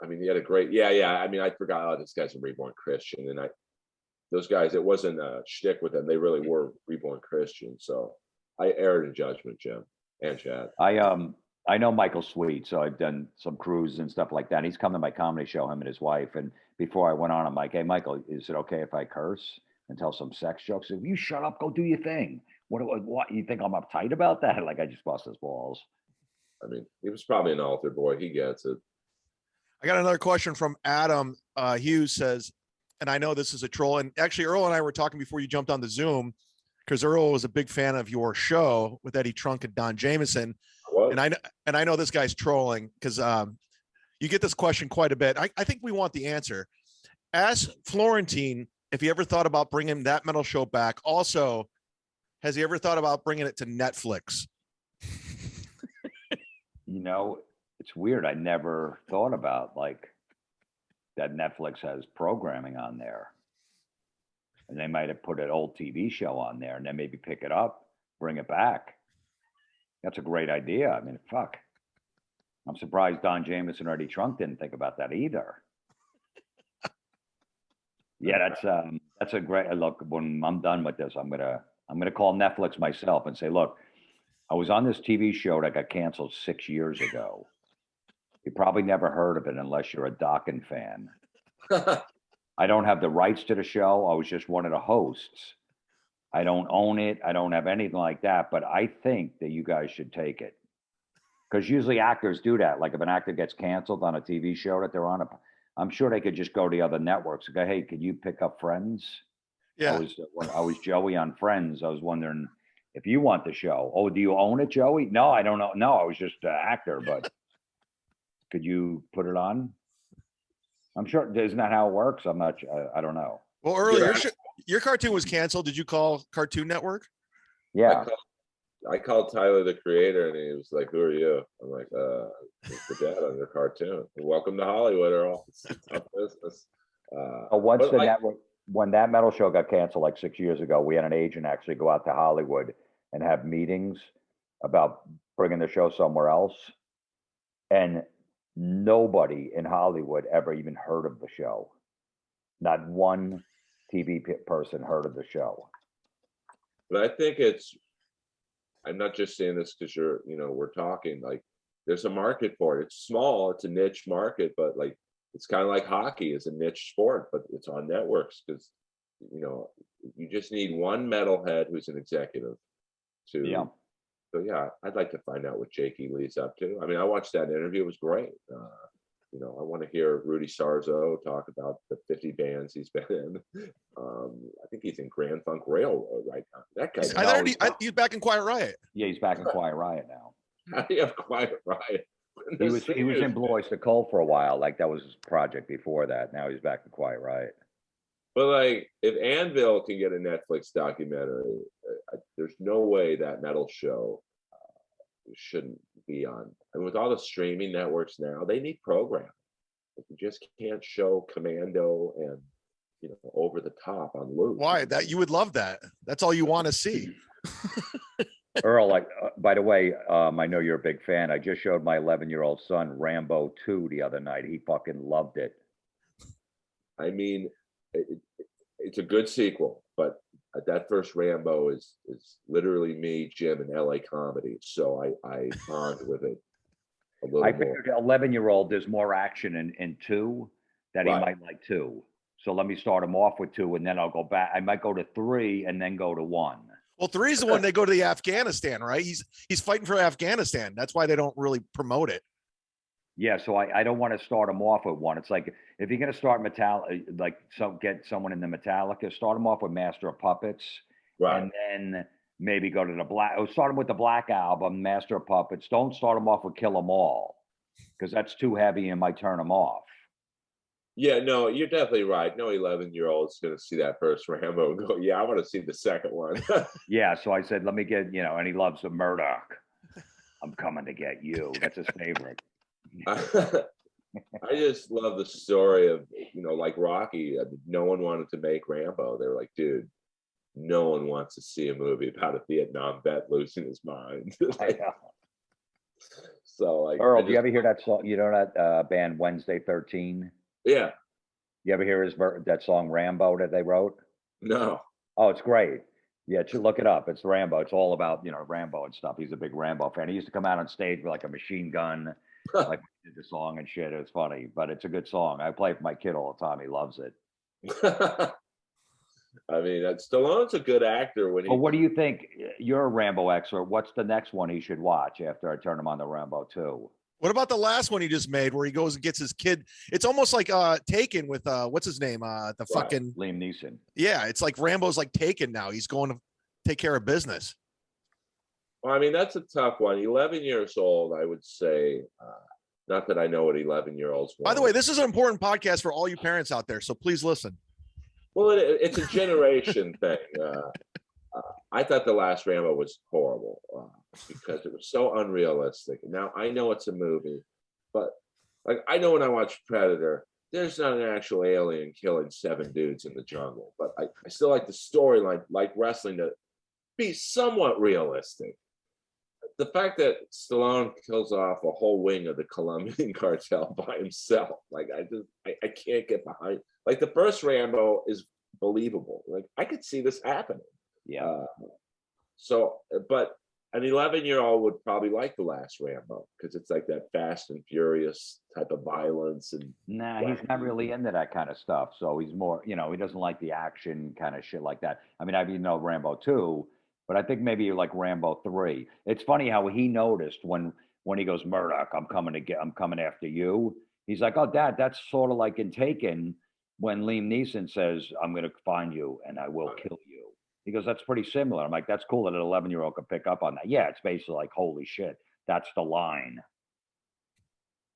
I mean, he had a great, yeah. I mean, I forgot, oh, this guy's a reborn Christian. And those guys, it wasn't a shtick with them. They really were reborn Christians. So I erred in judgment, Jim and Chad. I know Michael Sweet, so I've done some cruises and stuff like that. He's come to my comedy show, him and his wife. And before I went on, I'm like, hey, Michael, is it okay if I curse and tell some sex jokes? If you shut up, go do your thing. What you think I'm uptight about that? Like, I just bust his balls. I mean, he was probably an altar boy. He gets it. I got another question from Adam Hughes says, and I know this is a troll. And actually, Earl and I were talking before you jumped on the Zoom, because Earl was a big fan of your show with Eddie Trunk and Don Jameson. And I know this guy's trolling because you get this question quite a bit. I think we want the answer. Ask Florentine if he ever thought about bringing that metal show back. Also, has he ever thought about bringing it to Netflix? It's weird. I never thought about like that Netflix has programming on there. And they might have put an old TV show on there and then maybe pick it up, bring it back. That's a great idea. I mean, fuck. I'm surprised Don Jameson or Eddie Trunk didn't think about that either. Yeah, that's a great look. When I'm done with this, I'm gonna call Netflix myself and say, look, I was on this TV show that got canceled 6 years ago. You probably never heard of it unless you're a Dokken fan. I don't have the rights to the show. I was just one of the hosts. I don't own it. I don't have anything like that, but I think that you guys should take it. Because usually actors do that. Like if an actor gets canceled on a TV show that they're on, I'm sure they could just go to the other networks and go, hey, could you pick up Friends? Yeah. I was Joey on Friends. I was wondering if you want the show. Oh, do you own it, Joey? No, I don't know. No, I was just an actor, but could you put it on? I'm sure, isn't that how it works? I don't know. Well, earlier, your cartoon was canceled. Did you call Cartoon Network? Yeah. I called Tyler, the creator, and he was like, who are you? I'm like, it's the dad on your cartoon. Welcome to Hollywood, Earl. It's a tough business. Once the network, when that metal show got canceled like 6 years ago, we had an agent actually go out to Hollywood and have meetings about bringing the show somewhere else. And nobody in Hollywood ever even heard of the show. Not one TV person heard of the show. But I think I'm not just saying this because we're talking, like there's a market for it. It's small, it's a niche market, but like it's kind of like hockey is a niche sport, but it's on networks because you just need one metalhead who's an executive to. Yeah. So yeah, I'd like to find out what Jakey Lee's up to. I mean, I watched that interview; it was great. I want to hear Rudy Sarzo talk about the 50 bands he's been in. I think he's in Grand Funk Railroad right now. That guy. He's back in Quiet Riot. Yeah, he's back in Quiet Riot now. How do you have Quiet Riot? He was in Blue Oyster Cult for a while. Like that was his project before that. Now he's back in Quiet Riot. But like, if Anvil can get a Netflix documentary, there's no way that metal show shouldn't be on. And with all the streaming networks now, they need programming. You just can't show Commando and Over the Top on loop. Why? That you would love that. That's all you want to see. Earl, by the way, I know you're a big fan. I just showed my 11-year-old son Rambo 2 the other night. He fucking loved it. I mean, it's a good sequel, but that first Rambo is literally me, Jim, and LA comedy. So I bond with it a little more. I figured 11-year-old, there's more action in 2 that he might like 2. So let me start him off with 2, and then I'll go back. I might go to 3 and then go to 1. Well, 3 is the one they go to the Afghanistan, right? He's fighting for Afghanistan. That's why they don't really promote it. Yeah, so I don't want to start him off with one. It's like if you're gonna start get someone in the Metallica, start him off with Master of Puppets, Right. and then maybe go to the Black. Or start him with the Black Album, Master of Puppets. Don't start him off with Kill 'Em All, because that's too heavy and might turn him off. Yeah, no, you're definitely right. No 11-year-old's going to see that first Rambo and go, yeah, I want to see the second one. Yeah, so I said, let me get, and he loves the Murdoch. I'm coming to get you. That's his favorite. I just love the story of, like Rocky. No one wanted to make Rambo. They were like, dude, no one wants to see a movie about a Vietnam vet losing his mind. So, like, Earl, do you ever hear that song? You know that band Wednesday 13? Yeah. You ever hear that song Rambo that they wrote? No. Oh, it's great. Yeah, look it up. It's Rambo. It's all about, Rambo and stuff. He's a big Rambo fan. He used to come out on stage with like a machine gun, like did the song and shit. It was funny, but it's a good song. I play it for my kid all the time. He loves it. I mean, Stallone's a good actor. Well, what do you think? You're a Rambo expert. What's the next one he should watch after I turn him on to Rambo 2? What about the last one he just made where he goes and gets his kid? It's almost like Taken with what's his name? The fucking Liam Neeson. Yeah, it's like Rambo's like Taken now. He's going to take care of business. Well, I mean, that's a tough one. 11 years old, I would say. Not that I know what 11-year-olds want. By the way, this is an important podcast for all you parents out there, so please listen. Well, it's a generation thing. I thought the last Rambo was horrible because it was so unrealistic. Now, I know it's a movie, but like I know when I watch Predator, there's not an actual alien killing 7 dudes in the jungle. But I still like the storyline, like wrestling, to be somewhat realistic. The fact that Stallone kills off a whole wing of the Colombian cartel by himself, like I can't get behind. Like the first Rambo is believable. Like I could see this happening. Yeah. But an 11-year-old would probably like the last Rambo because it's like that Fast and Furious type of violence. And nah, he's not really into that kind of stuff. So he's more, he doesn't like the action kind of shit like that. I mean, Rambo 2. But I think maybe you like Rambo 3. It's funny how he noticed when he goes, Murdoch, I'm coming after you. He's like, oh, Dad, that's sort of like in Taken when Liam Neeson says, I'm going to find you and I will kill you. He goes, that's pretty similar. I'm like, that's cool that an 11-year-old could pick up on that. Yeah, it's basically like, holy shit, that's the line.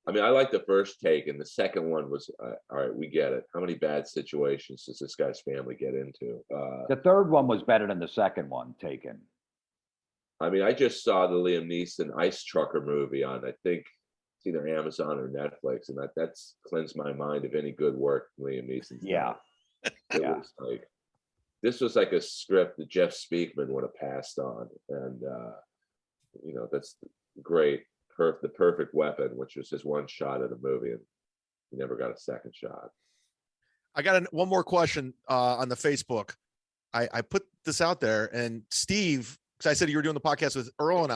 I mean, I like the first Taken. The second one was, all right, we get it. How many bad situations does this guy's family get into? The third one was better than the second one, Taken. I mean, I just saw the Liam Neeson Ice Trucker movie on, I think, it's either Amazon or Netflix, and that's cleansed my mind of any good work Liam Neeson. Yeah. It was like, this was like a script that Jeff Speakman would have passed on. And, that's great. The Perfect Weapon, which was his one shot at a movie, and he never got a second shot. I got one more question on the Facebook. I put this out there, and Steve, because I said you were doing the podcast with Earl and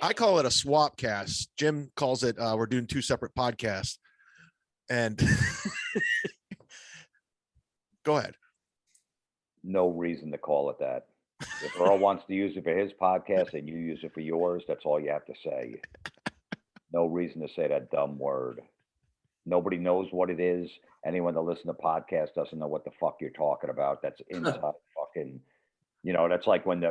I call it a swap cast. Jim calls it we're doing 2 separate podcasts. And go ahead. No reason to call it that. If Earl wants to use it for his podcast and you use it for yours, that's all you have to say. No reason to say that dumb word. Nobody knows what it is. Anyone that listens to podcasts doesn't know what the fuck you're talking about. That's inside fucking, that's like when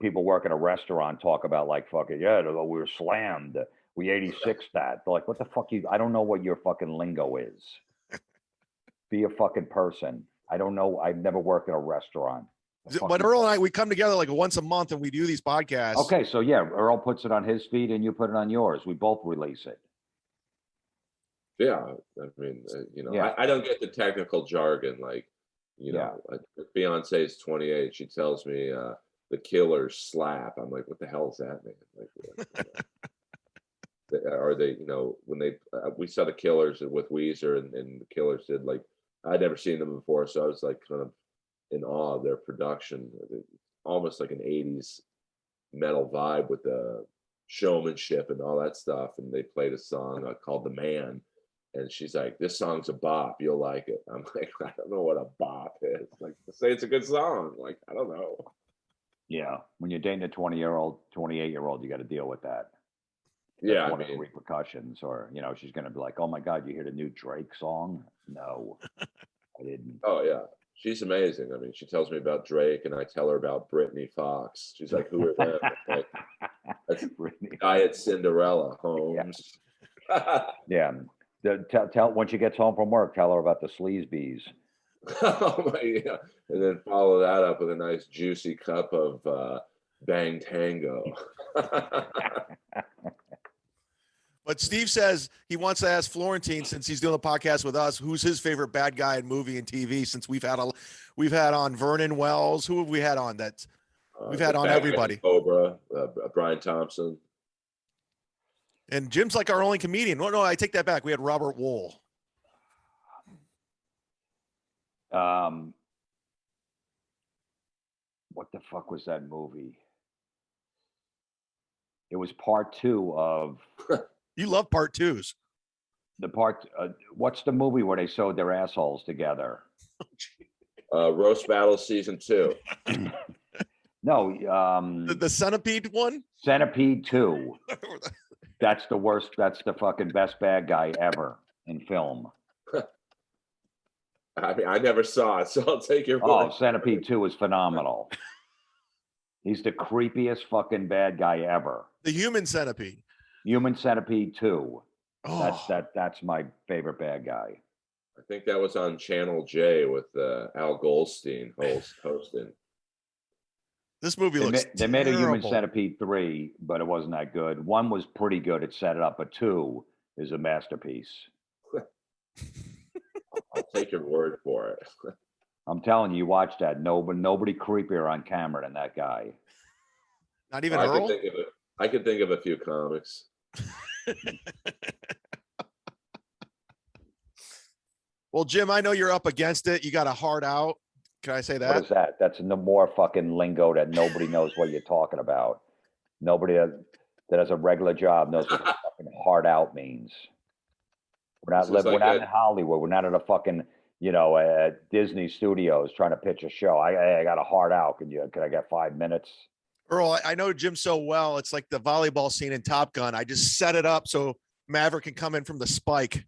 people work at a restaurant talk about like fucking, we were slammed. We 86 that. They're like, what the fuck I don't know what your fucking lingo is. Be a fucking person. I don't know. I've never worked in a restaurant. But Earl and I, we come together like once a month and we do these podcasts. Okay, so yeah, Earl puts it on his feed and you put it on yours. We both release it. Yeah, I mean, I don't get the technical jargon. Like, Beyonce is 28. She tells me the Killers slap. I'm like, what the hell is that, man? Like, are they? When we saw the Killers with Weezer, and the Killers did like, I'd never seen them before, so I was like kind of in awe of their production. Almost like an 80s metal vibe with the showmanship and all that stuff. And they played a song called The Man. And she's like, "This song's a bop. You'll like it." I'm like, "I don't know what a bop is." Like, say it's a good song. Like, I don't know. Yeah, when you're dating a 20-year-old, 28-year-old, you got to deal with that. Yeah, One of the repercussions, or she's going to be like, "Oh my God, you hear the new Drake song?" No, I didn't. Oh yeah, she's amazing. I mean, she tells me about Drake, and I tell her about Brittany Fox. She's like, "Who are them?" I'm like, that's Diet Cinderella, Holmes. Yeah. Tell when she gets home from work, tell her about the sleazebees. Oh my, yeah. And then follow that up with a nice juicy cup of Bang Tango. But Steve says he wants to ask Florentine, since he's doing a podcast with us, who's his favorite bad guy in movie and TV. Since we've had on Vernon Wells. Who have we had on? That we've had on everybody. Cobra, Brian Thompson. And Jim's like our only comedian. No, I take that back. We had Robert Wool. What the fuck was that movie? It was part 2 of. You love part 2s. The part. What's the movie where they sewed their assholes together? Roast Battle Season 2. No. The Centipede one. Centipede 2. That's the worst. That's the fucking best bad guy ever in film. I mean, I never saw it, so I'll take your word. Oh, Centipede 2 is phenomenal. He's the creepiest fucking bad guy ever. The Human Centipede. Human Centipede 2. Oh. That's my favorite bad guy. I think that was on Channel J with Al Goldstein hosting. This movie looks They made a Human Centipede 3, but it wasn't that good. 1 was pretty good. It set it up, but 2 is a masterpiece. I'll take your word for it. I'm telling you, watch that. Nobody creepier on camera than that guy. Not even Earl? I could think of a few comics. Well, Jim, I know you're up against it. You got a hard out. Can I say that? What is that? That's no more fucking lingo that nobody knows what you're talking about. Nobody that has a regular job knows what fucking hard out means. We're not living. We're not in Hollywood. We're not at a fucking Disney Studios trying to pitch a show. I got a hard out. Can I get 5 minutes? Earl, I know Jim so well. It's like the volleyball scene in Top Gun. I just set it up so Maverick can come in from the spike.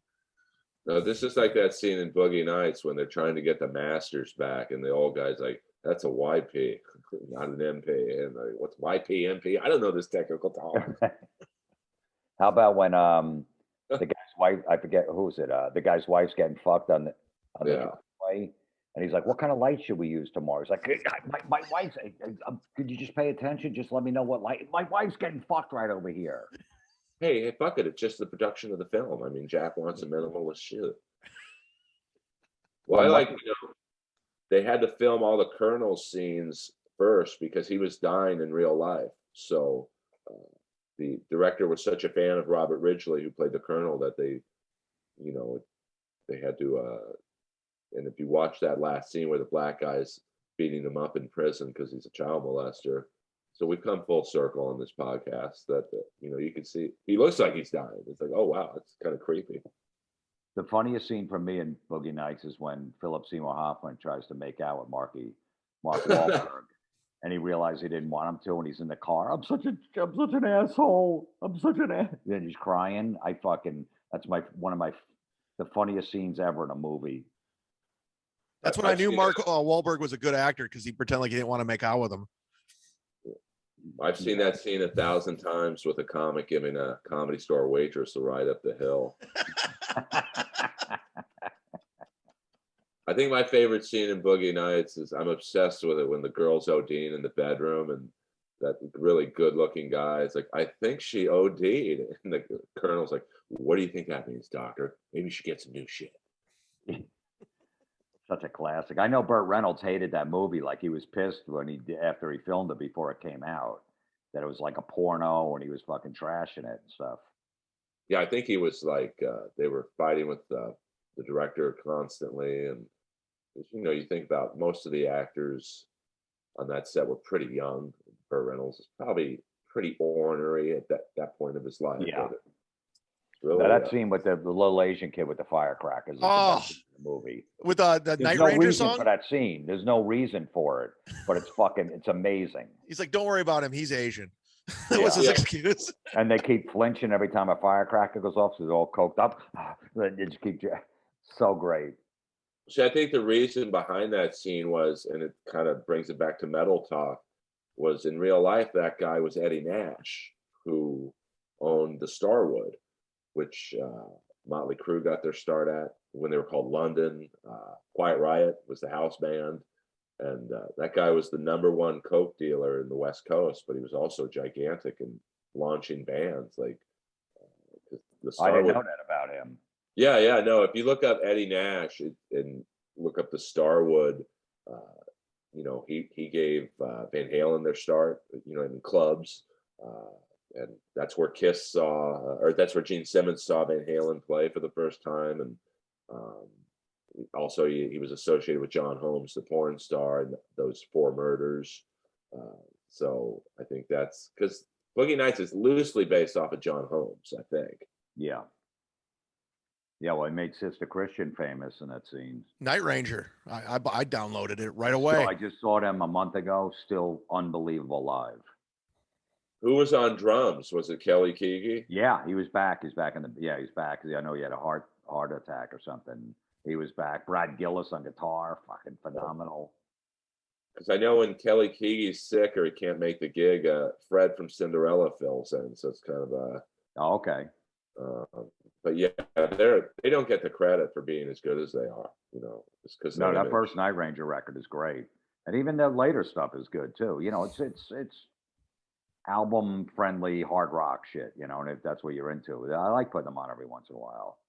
No, this is like that scene in Boogie Nights when they're trying to get the Masters back, and the old guy's like, "That's a YP, not an MP." And like, "What's YP, MP? I don't know this technical talk." How about when the guy's wife? I forget who's it. The guy's wife's getting fucked on the driveway, and he's like, "What kind of light should we use tomorrow?" He's like, "My wife's. Could you just pay attention? Just let me know what light. My wife's getting fucked right over here." Hey, fuck it. It's just the production of the film. I mean, Jack wants a minimalist shoot. Well, they had to film all the Colonel's scenes first because he was dying in real life. So the director was such a fan of Robert Ridgely, who played the Colonel, that they had to. And if you watch that last scene where the black guy's beating him up in prison because he's a child molester. So we've come full circle on this podcast that, you can see he looks like he's dying. It's like, oh, wow, it's kind of creepy. The funniest scene for me in Boogie Nights is when Philip Seymour Hoffman tries to make out with Mark Wahlberg, and he realized he didn't want him to, and he's in the car. I'm such an asshole. I'm such an ass. Then he's crying. That's one of the funniest scenes ever in a movie. That's when I knew Mark Wahlberg was a good actor, because he pretended like he didn't want to make out with him. I've seen that scene 1,000 times with a comic giving a Comedy Store waitress a ride up the hill. I think my favorite scene in Boogie Nights is, I'm obsessed with it, when the girl's ODing in the bedroom and that really good-looking guy is like, "I think she OD'd." And the Colonel's like, "What do you think that means, doctor? Maybe she gets some new shit." Such a classic. I know Burt Reynolds hated that movie. Like, he was pissed after he filmed it before it came out, that it was like a porno, and he was fucking trashing it and stuff. Yeah, I think he was like, they were fighting with the director constantly. And, you think about most of the actors on that set were pretty young. Burt Reynolds is probably pretty ornery at that point of his life. Yeah. really. Now, that scene with the little Asian kid with the firecrackers is the best scene in the movie. With the There's Night no Ranger reason song for that scene. There's no reason for it, but it's amazing. He's like, don't worry about him, he's Asian. That was his excuse. And they keep flinching every time a firecracker goes off, so they're all coked up. They just keep so great. See, I think the reason behind that scene was, and it kind of brings it back to metal talk, was in real life that guy was Eddie Nash, who owned the Starwood, which Motley Crue got their start at when they were called London. Quiet Riot was the house band. And that guy was the #1 coke dealer in the West Coast, but he was also gigantic in launching bands. Like the I didn't Starwood. know that about him. Yeah, no. If you look up Eddie Nash and look up the Starwood, he gave Van Halen their start, in clubs, and that's where Kiss saw, or that's where Gene Simmons saw Van Halen play for the first time, and also he was associated with John Holmes, the porn star, and those 4 murders. So I think that's because Boogie Nights is loosely based off of John Holmes, I think. Yeah. Yeah, well, he made Sister Christian famous in that scene. Night Ranger. I downloaded it right away. So I just saw them a month ago. Still unbelievable live. Who was on drums? Was it Kelly Keagy? Yeah, he was back. He's back he's back. I know he had a heart attack or something. He was back. Brad Gillis on guitar, fucking phenomenal. Because I know when Kelly Keagy's sick or he can't make the gig, Fred from Cinderella fills in, so it's kind of a. Oh, okay. But yeah, they don't get the credit for being as good as they are. It's because that first Night Ranger record is great, and even the later stuff is good too. It's album friendly hard rock shit. And if that's what you're into, I like putting them on every once in a while.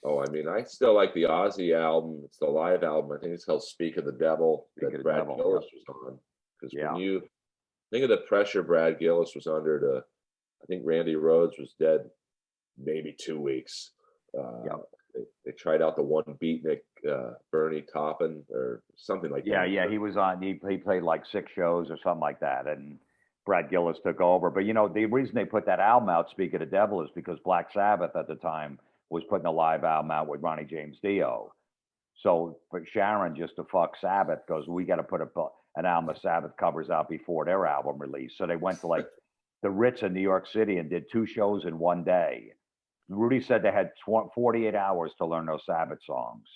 Oh, I mean, I still like the Ozzy album. It's the live album. I think it's called "Speak of the Devil" that Brad Gillis was on. Because when you think of the pressure Brad Gillis was under, I think Randy Rhoads was dead maybe 2 weeks. They tried out the one beatnik, Bernie Taupin or something like that. Yeah, he was on. He played like 6 shows or something like that, and Brad Gillis took over. But the reason they put that album out, "Speak of the Devil," is because Black Sabbath at the time was putting a live album out with Ronnie James Dio. So for Sharon, just to fuck Sabbath, goes, we got to put an album of Sabbath covers out before their album release. So they went to like the Ritz in New York City and did 2 shows in one day. Rudy said they had 48 hours to learn those Sabbath songs,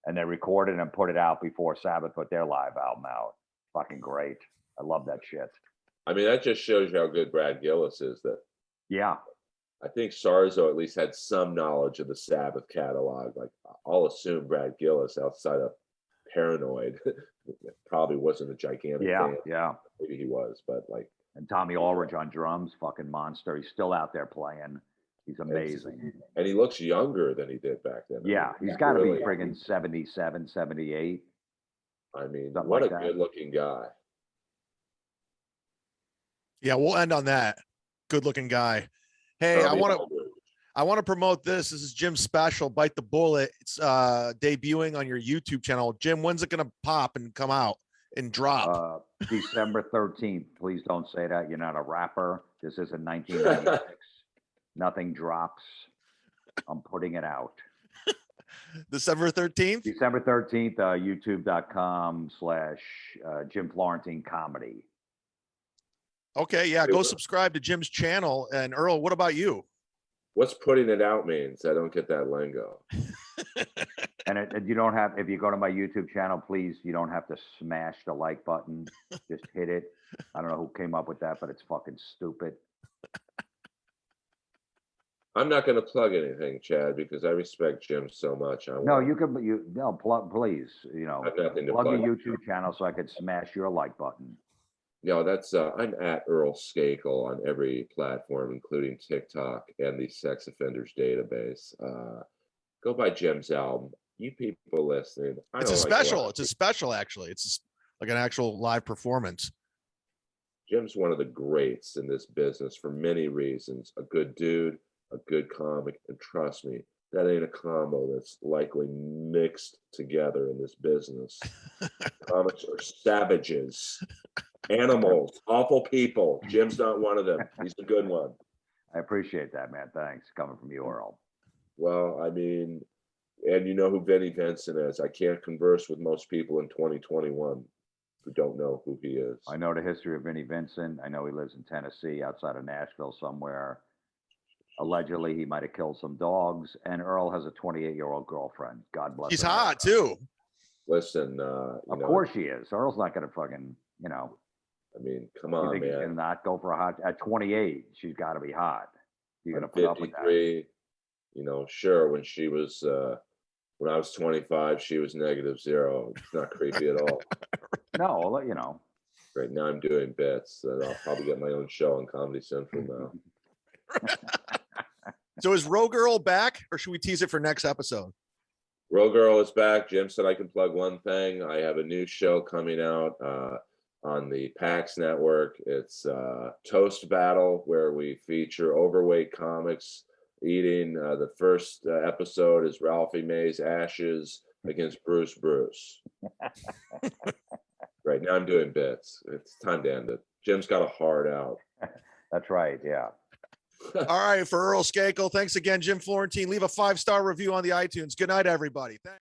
and they recorded and put it out before Sabbath put their live album out. Fucking great. I love that shit. I mean, that just shows you how good Brad Gillis is. That I think Sarzo at least had some knowledge of the Sabbath catalog. Like, I'll assume Brad Gillis, outside of Paranoid, probably wasn't a gigantic fan. Yeah. Maybe he was, but like. And Tommy Aldridge on drums, fucking monster. He's still out there playing. He's amazing. And he looks younger than he did back then. Yeah, he's got to be friggin' 77, 78. I mean, what a good-looking guy. Yeah, we'll end on that. Good-looking guy. Hey, I want to promote this. This is Jim's special, Bite the Bullet. It's debuting on your YouTube channel. Jim, when's it going to pop and come out and drop? December 13th. Please don't say that. You're not a rapper. This isn't 1996. Nothing drops. I'm putting it out. December 13th? December 13th, youtube.com/Jim Florentine Comedy. Okay, yeah, go subscribe to Jim's channel. And Earl, what about you? What's putting it out means? I don't get that lingo. And you don't have, if you go to my YouTube channel, please, you don't have to smash the like button. Just hit it. I don't know who came up with that, but it's fucking stupid. I'm not going to plug anything, Chad, because I respect Jim so much. Plug, please. I've nothing to plug your YouTube channel so I could smash your like button. That's I'm at Earl Skakel on every platform, including TikTok and the Sex Offenders Database. Go buy Jim's album. You people listening, it's a special. It's a special, actually. It's like an actual live performance. Jim's one of the greats in this business for many reasons. A good dude, a good comic, and trust me, that ain't a combo that's likely mixed together in this business. Comics are savages, animals, awful people. Jim's not one of them. He's a good one. I appreciate that, man. Thanks. Coming from you, Earl. Well, I mean, and you know who Vinnie Vincent is. I can't converse with most people in 2021 who don't know who he is. I know the history of Vinnie Vincent. I know he lives in Tennessee, outside of Nashville somewhere. Allegedly, he might have killed some dogs. And Earl has a 28-year-old girlfriend. God bless. She's her. hot too. Listen, Of course she is. Earl's not going to fucking, I mean, come you on, think he's man. going to not go for a hot, at 28, she's got to be hot. You're going I'm to put up with that. 53. Sure, when she was, when I was 25, she was -0. It's not creepy at all. No, Right now, I'm doing bits that I'll probably get my own show on Comedy Central now. So is Row Girl back, or should we tease it for next episode? Real Girl is back. Jim said I can plug one thing. I have a new show coming out on the PAX network. It's Toast Battle, where we feature overweight comics eating. The first episode is Ralphie May's Ashes against Bruce. Right now I'm doing bits. It's time to end it. Jim's got a hard out. that's right. Yeah. All right, for Earl Skakel, thanks again, Jim Florentine. Leave a 5-star review on the iTunes. Good night, everybody. Thanks.